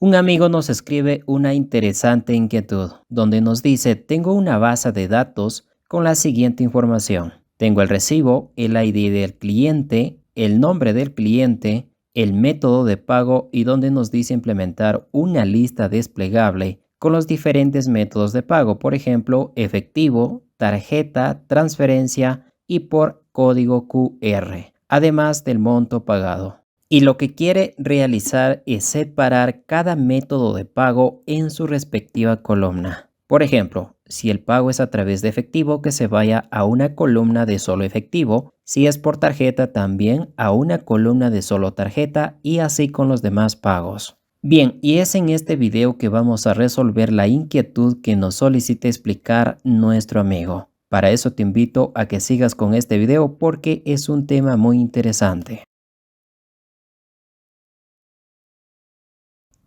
Un amigo nos escribe una interesante inquietud, donde nos dice, tengo una base de datos con la siguiente información. Tengo el recibo, el ID del cliente, el nombre del cliente, el método de pago y donde nos dice implementar una lista desplegable con los diferentes métodos de pago, por ejemplo, efectivo, tarjeta, transferencia y por código QR, además del monto pagado. Y lo que quiere realizar es separar cada método de pago en su respectiva columna. Por ejemplo, si el pago es a través de efectivo, que se vaya a una columna de solo efectivo. Si es por tarjeta, también a una columna de solo tarjeta y así con los demás pagos. Bien, y es en este video que vamos a resolver la inquietud que nos solicita explicar nuestro amigo. Para eso te invito a que sigas con este video porque es un tema muy interesante.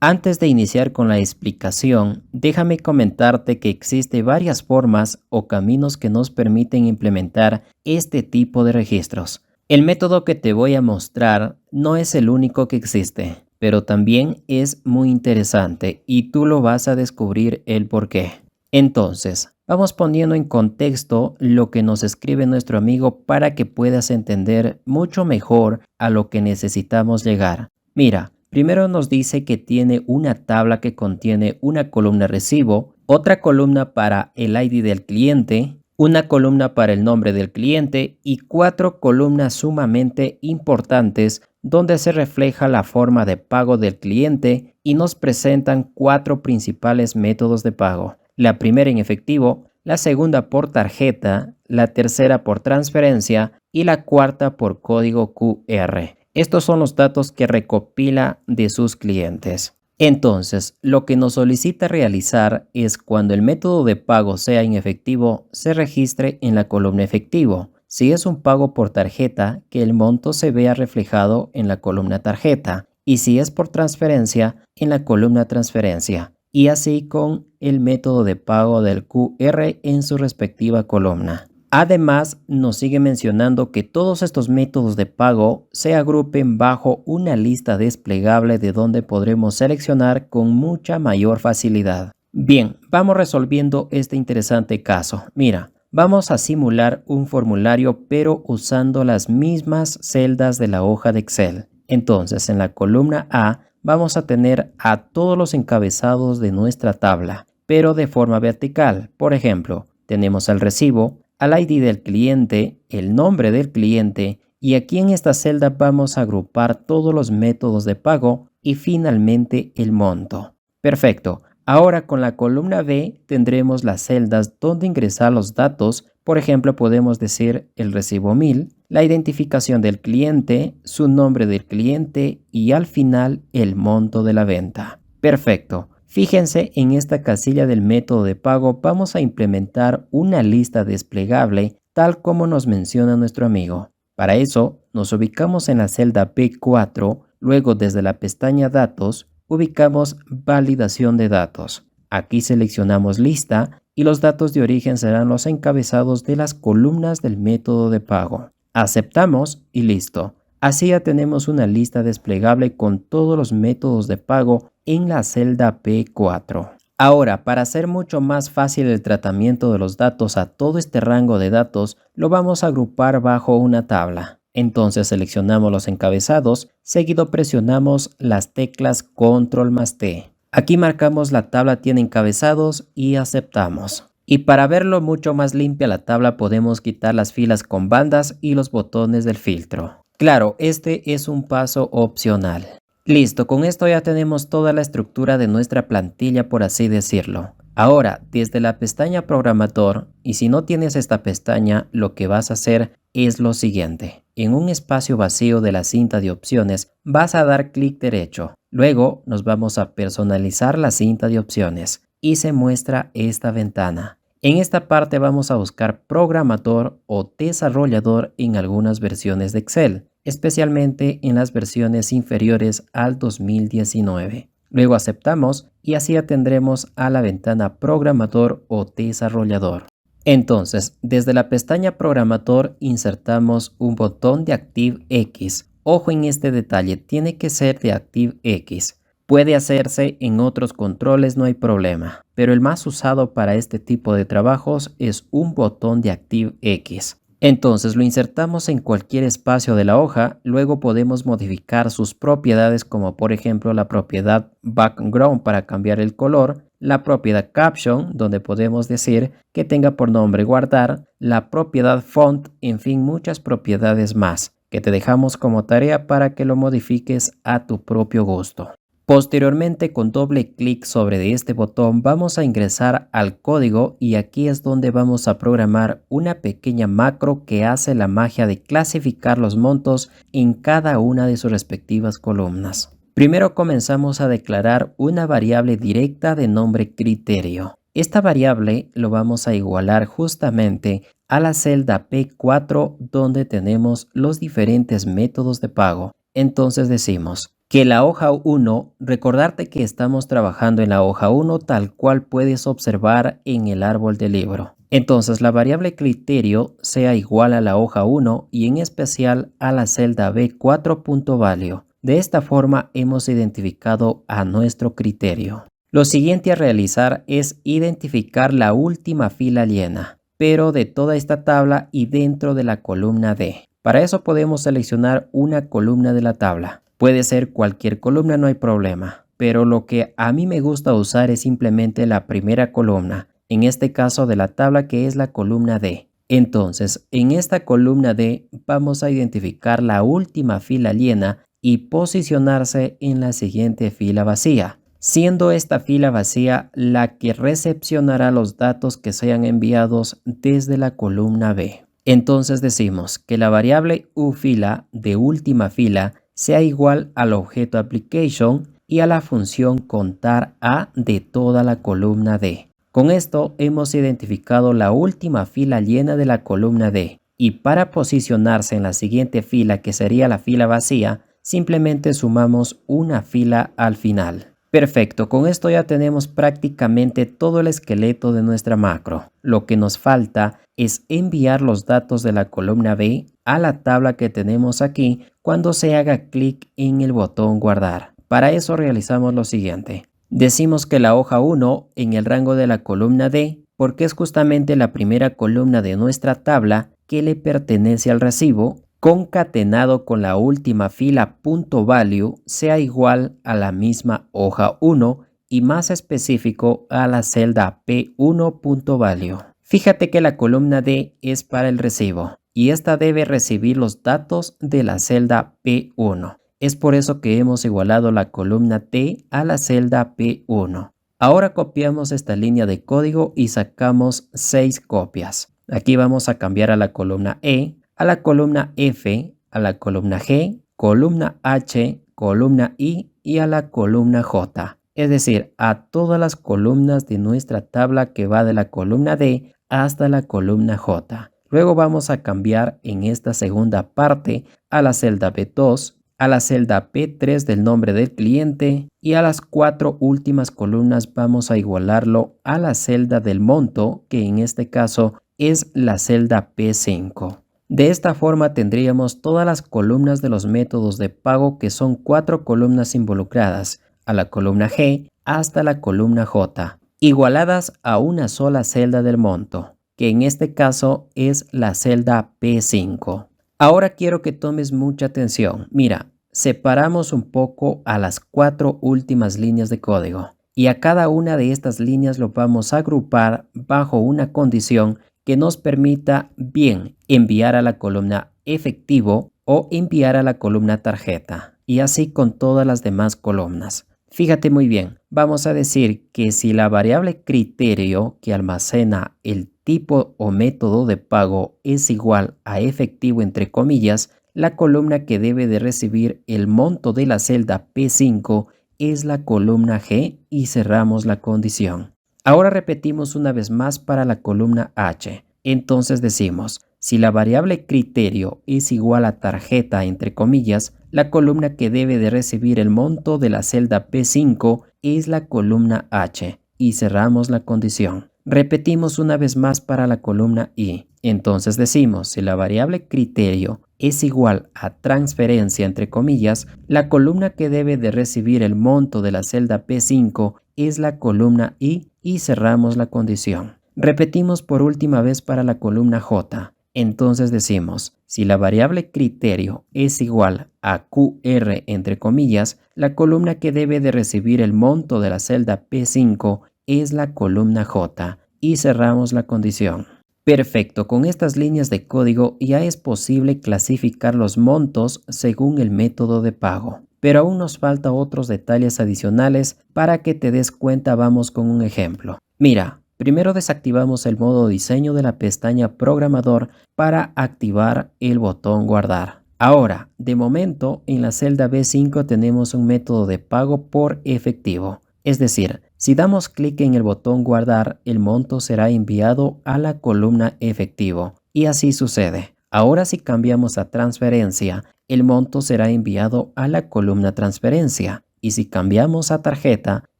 Antes de iniciar con la explicación, déjame comentarte que existe varias formas o caminos que nos permiten implementar este tipo de registros. El método que te voy a mostrar no es el único que existe, pero también es muy interesante y tú lo vas a descubrir el por qué. Entonces, vamos poniendo en contexto lo que nos escribe nuestro amigo para que puedas entender mucho mejor a lo que necesitamos llegar. Mira, primero nos dice que tiene una tabla que contiene una columna recibo, otra columna para el ID del cliente, una columna para el nombre del cliente y 4 columnas sumamente importantes donde se refleja la forma de pago del cliente y nos presentan 4 principales métodos de pago. La primera en efectivo, la segunda por tarjeta, la tercera por transferencia y la cuarta por código QR. Estos son los datos que recopila de sus clientes. Entonces, lo que nos solicita realizar es cuando el método de pago sea en efectivo, se registre en la columna efectivo. Si es un pago por tarjeta, que el monto se vea reflejado en la columna tarjeta. Y si es por transferencia, en la columna transferencia. Y así con el método de pago del QR en su respectiva columna. Además, nos sigue mencionando que todos estos métodos de pago se agrupen bajo una lista desplegable de donde podremos seleccionar con mucha mayor facilidad. Bien, vamos resolviendo este interesante caso. Mira, vamos a simular un formulario pero usando las mismas celdas de la hoja de Excel. Entonces, en la columna A vamos a tener a todos los encabezados de nuestra tabla, pero de forma vertical. Por ejemplo, tenemos el recibo, al ID del cliente, el nombre del cliente y aquí en esta celda vamos a agrupar todos los métodos de pago y finalmente el monto. Perfecto. Ahora con la columna B tendremos las celdas donde ingresar los datos. Por ejemplo, podemos decir el recibo 1000, la identificación del cliente, su nombre del cliente y al final el monto de la venta. Perfecto. Fíjense, en esta casilla del método de pago vamos a implementar una lista desplegable tal como nos menciona nuestro amigo. Para eso nos ubicamos en la celda B4, luego desde la pestaña Datos ubicamos Validación de datos. Aquí seleccionamos Lista y los datos de origen serán los encabezados de las columnas del método de pago. Aceptamos y listo. Así ya tenemos una lista desplegable con todos los métodos de pago en la celda P4. Ahora, para hacer mucho más fácil el tratamiento de los datos a todo este rango de datos, lo vamos a agrupar bajo una tabla. Entonces seleccionamos los encabezados, seguido presionamos las teclas Control más T. Aquí marcamos la tabla tiene encabezados y aceptamos. Y para verlo mucho más limpia la tabla podemos quitar las filas con bandas y los botones del filtro. Claro, este es un paso opcional. Listo, con esto ya tenemos toda la estructura de nuestra plantilla, por así decirlo. Ahora, desde la pestaña Programador, y si no tienes esta pestaña, lo que vas a hacer es lo siguiente. En un espacio vacío de la cinta de opciones, vas a dar clic derecho. Luego, nos vamos a personalizar la cinta de opciones y se muestra esta ventana. En esta parte vamos a buscar Programador o Desarrollador en algunas versiones de Excel, especialmente en las versiones inferiores al 2019. Luego aceptamos y así ya tendremos a la ventana Programador o Desarrollador. Entonces, desde la pestaña Programador insertamos un botón de ActiveX. Ojo en este detalle, tiene que ser de ActiveX. Puede hacerse en otros controles, no hay problema, pero el más usado para este tipo de trabajos es un botón de ActiveX. Entonces lo insertamos en cualquier espacio de la hoja, luego podemos modificar sus propiedades como por ejemplo la propiedad Background para cambiar el color, la propiedad Caption donde podemos decir que tenga por nombre guardar, la propiedad Font, en fin muchas propiedades más que te dejamos como tarea para que lo modifiques a tu propio gusto. Posteriormente, con doble clic sobre este botón vamos a ingresar al código y aquí es donde vamos a programar una pequeña macro que hace la magia de clasificar los montos en cada una de sus respectivas columnas. Primero comenzamos a declarar una variable directa de nombre criterio. Esta variable lo vamos a igualar justamente a la celda P4 donde tenemos los diferentes métodos de pago. Entonces decimos que la hoja 1, recordarte que estamos trabajando en la hoja 1 tal cual puedes observar en el árbol del libro. Entonces la variable criterio sea igual a la hoja 1 y en especial a la celda B4.value. De esta forma hemos identificado a nuestro criterio. Lo siguiente a realizar es identificar la última fila llena, pero de toda esta tabla y dentro de la columna D. Para eso podemos seleccionar una columna de la tabla. Puede ser cualquier columna, no hay problema, pero lo que a mí me gusta usar es simplemente la primera columna, en este caso de la tabla que es la columna D. Entonces, en esta columna D vamos a identificar la última fila llena y posicionarse en la siguiente fila vacía, siendo esta fila vacía la que recepcionará los datos que sean enviados desde la columna B. Entonces decimos que la variable uFila de última fila sea igual al objeto application y a la función contar a de toda la columna D. Con esto hemos identificado la última fila llena de la columna D y para posicionarse en la siguiente fila que sería la fila vacía, simplemente sumamos una fila al final. Perfecto, con esto ya tenemos prácticamente todo el esqueleto de nuestra macro. Lo que nos falta es enviar los datos de la columna B a la tabla que tenemos aquí cuando se haga clic en el botón guardar. Para eso realizamos lo siguiente. Decimos que la hoja 1 en el rango de la columna D, porque es justamente la primera columna de nuestra tabla que le pertenece al recibo, concatenado con la última fila .value sea igual a la misma hoja 1 y más específico a la celda P1.value. Fíjate que la columna D es para el recibo y esta debe recibir los datos de la celda P1. Es por eso que hemos igualado la columna T a la celda P1. Ahora copiamos esta línea de código y sacamos 6 copias. Aquí vamos a cambiar a la columna E, a la columna F, a la columna G, columna H, columna I y a la columna J. Es decir, a todas las columnas de nuestra tabla que va de la columna D hasta la columna J. Luego vamos a cambiar en esta segunda parte a la celda B2, a la celda P3 del nombre del cliente y a las 4 últimas columnas vamos a igualarlo a la celda del monto, que en este caso es la celda P5. De esta forma tendríamos todas las columnas de los métodos de pago que son 4 columnas involucradas, a la columna G hasta la columna J, igualadas a una sola celda del monto, que en este caso es la celda P5. Ahora quiero que tomes mucha atención. Mira, separamos un poco a las 4 últimas líneas de código y a cada una de estas líneas lo vamos a agrupar bajo una condición que nos permita bien enviar a la columna efectivo o enviar a la columna tarjeta y así con todas las demás columnas. Fíjate muy bien, vamos a decir que si la variable criterio que almacena el tipo o método de pago es igual a efectivo entre comillas, la columna que debe de recibir el monto de la celda P5 es la columna G y cerramos la condición. Ahora repetimos una vez más para la columna H. Entonces decimos, si la variable criterio es igual a tarjeta entre comillas, la columna que debe de recibir el monto de la celda P5 es la columna H y cerramos la condición. Repetimos una vez más para la columna I. Entonces decimos, si la variable criterio es igual a transferencia entre comillas, la columna que debe de recibir el monto de la celda P5 es la columna I y cerramos la condición. Repetimos por última vez para la columna J. Entonces decimos, si la variable criterio es igual a QR entre comillas, la columna que debe de recibir el monto de la celda P5 es la columna J y cerramos la condición. Perfecto, con estas líneas de código ya es posible clasificar los montos según el método de pago. Pero aún nos falta otros detalles adicionales. Para que te des cuenta, vamos con un ejemplo. Mira, primero desactivamos el modo diseño de la pestaña programador para activar el botón guardar. Ahora, de momento, en la celda B5 tenemos un método de pago por efectivo. Es decir, si damos clic en el botón guardar, el monto será enviado a la columna efectivo. Y así sucede. Ahora si cambiamos a transferencia, el monto será enviado a la columna transferencia. Y si cambiamos a tarjeta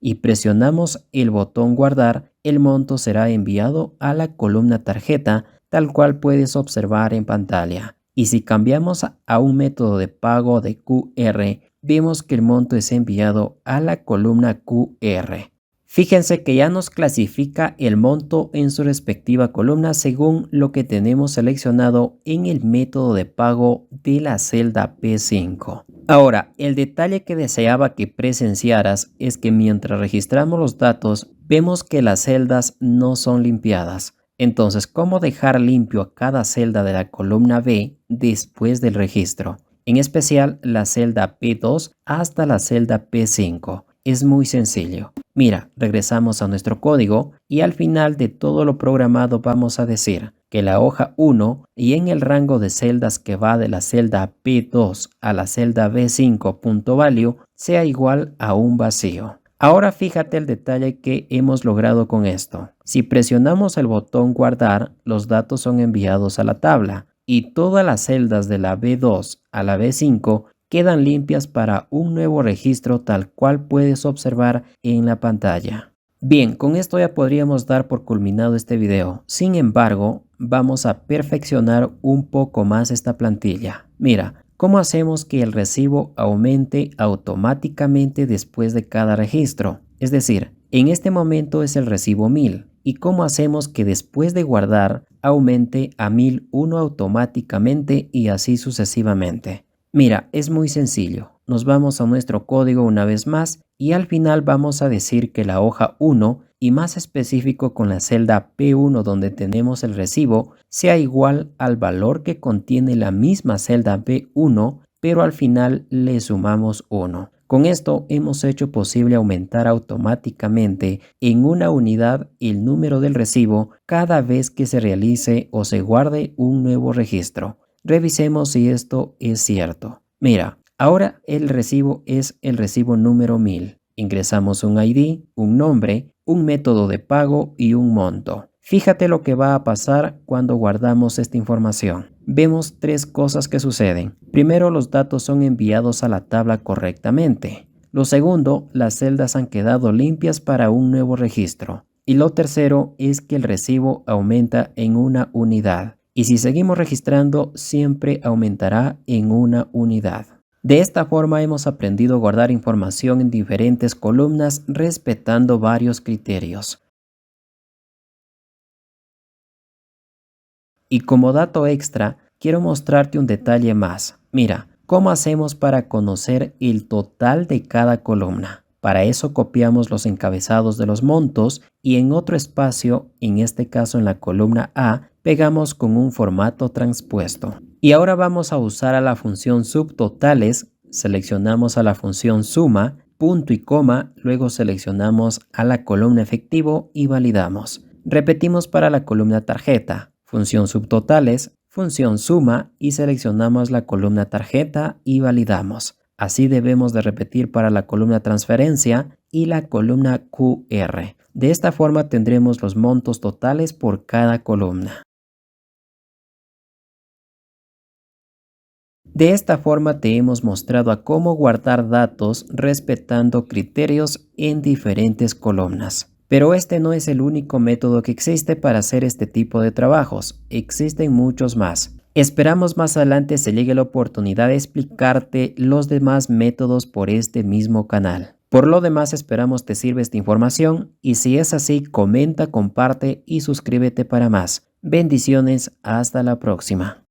y presionamos el botón guardar, el monto será enviado a la columna tarjeta, tal cual puedes observar en pantalla. Y si cambiamos a un método de pago de QR, vemos que el monto es enviado a la columna QR. Fíjense que ya nos clasifica el monto en su respectiva columna según lo que tenemos seleccionado en el método de pago de la celda P5. Ahora, el detalle que deseaba que presenciaras es que mientras registramos los datos, vemos que las celdas no son limpiadas. Entonces, ¿cómo dejar limpio a cada celda de la columna B después del registro? En especial la celda P2 hasta la celda P5. Es muy sencillo. Mira, regresamos a nuestro código y al final de todo lo programado vamos a decir que la hoja 1 y en el rango de celdas que va de la celda P2 a la celda B5.value sea igual a un vacío. Ahora fíjate el detalle que hemos logrado con esto. Si presionamos el botón guardar, los datos son enviados a la tabla y todas las celdas de la B2 a la B5 quedan limpias para un nuevo registro tal cual puedes observar en la pantalla. Bien, con esto ya podríamos dar por culminado este video. Sin embargo, vamos a perfeccionar un poco más esta plantilla. Mira, ¿cómo hacemos que el recibo aumente automáticamente después de cada registro? Es decir, en este momento es el recibo 1000. ¿Y cómo hacemos que después de guardar aumente a 1001 automáticamente y así sucesivamente? Mira, es muy sencillo. Nos vamos a nuestro código una vez más y al final vamos a decir que la hoja 1 y más específico con la celda P1 donde tenemos el recibo sea igual al valor que contiene la misma celda B1, pero al final le sumamos 1. Con esto hemos hecho posible aumentar automáticamente en una unidad el número del recibo cada vez que se realice o se guarde un nuevo registro. Revisemos si esto es cierto. Mira, ahora el recibo es el recibo número 1000. Ingresamos un ID, un nombre, un método de pago y un monto. Fíjate lo que va a pasar cuando guardamos esta información. Vemos tres cosas que suceden. Primero, los datos son enviados a la tabla correctamente. Lo segundo, las celdas han quedado limpias para un nuevo registro. Y lo tercero es que el recibo aumenta en una unidad. Y si seguimos registrando, siempre aumentará en una unidad. De esta forma hemos aprendido a guardar información en diferentes columnas respetando varios criterios. Y como dato extra, quiero mostrarte un detalle más. Mira, ¿cómo hacemos para conocer el total de cada columna? Para eso copiamos los encabezados de los montos y en otro espacio, en este caso en la columna A, pegamos con un formato transpuesto. Y ahora vamos a usar a la función subtotales, seleccionamos a la función suma, punto y coma, luego seleccionamos a la columna efectivo y validamos. Repetimos para la columna tarjeta, función subtotales, función suma y seleccionamos la columna tarjeta y validamos. Así debemos de repetir para la columna transferencia y la columna QR. De esta forma tendremos los montos totales por cada columna. De esta forma te hemos mostrado a cómo guardar datos respetando criterios en diferentes columnas. Pero este no es el único método que existe para hacer este tipo de trabajos, existen muchos más. Esperamos más adelante se llegue la oportunidad de explicarte los demás métodos por este mismo canal. Por lo demás esperamos te sirva esta información y si es así comenta, comparte y suscríbete para más. Bendiciones, hasta la próxima.